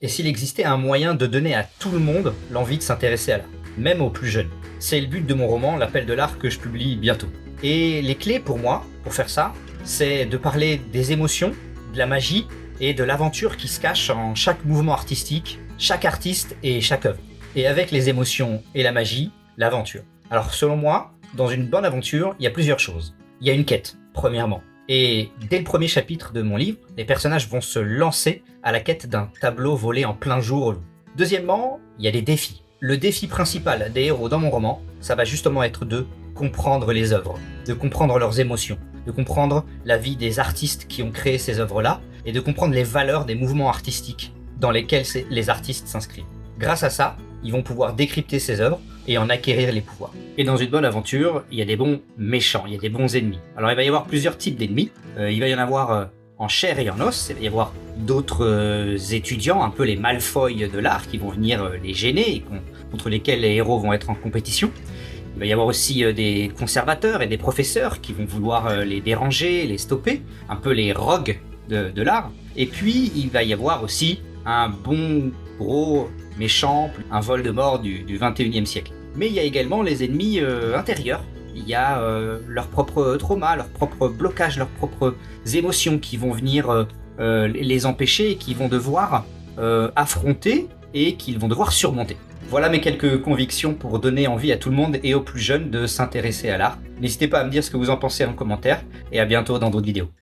Et s'il existait un moyen de donner à tout le monde l'envie de s'intéresser à l'art, même aux plus jeunes? C'est le but de mon roman L'Appel de l'Art que je publie bientôt. Et les clés pour moi, pour faire ça, c'est de parler des émotions, de la magie et de l'aventure qui se cache en chaque mouvement artistique, chaque artiste et chaque œuvre. Et avec les émotions et la magie, l'aventure. Alors selon moi, dans une bonne aventure, il y a plusieurs choses. Il y a une quête, premièrement. Et dès le premier chapitre de mon livre, les personnages vont se lancer à la quête d'un tableau volé en plein jour. Deuxièmement, il y a des défis. Le défi principal des héros dans mon roman, ça va justement être de comprendre les œuvres, de comprendre leurs émotions, de comprendre la vie des artistes qui ont créé ces œuvres-là et de comprendre les valeurs des mouvements artistiques dans lesquels les artistes s'inscrivent. Grâce à ça, ils vont pouvoir décrypter ces œuvres et en acquérir les pouvoirs. Et dans une bonne aventure, il y a des bons méchants, il y a des bons ennemis. Alors il va y avoir plusieurs types d'ennemis. Il va y en avoir en chair et en os. Il va y avoir d'autres étudiants, un peu les Malfoy de l'art, qui vont venir les gêner et contre lesquels les héros vont être en compétition. Il va y avoir aussi des conservateurs et des professeurs qui vont vouloir les déranger, les stopper, un peu les rogues de l'art. Et puis il va y avoir aussi un bon gros méchant, un Voldemort du 21e siècle. Mais il y a également les ennemis intérieurs. Il y a leurs propres traumas, leurs propres blocages, leurs propres émotions qui vont venir les empêcher et qu'ils vont devoir affronter et qu'ils vont devoir surmonter. Voilà mes quelques convictions pour donner envie à tout le monde et aux plus jeunes de s'intéresser à l'art. N'hésitez pas à me dire ce que vous en pensez en commentaire et à bientôt dans d'autres vidéos.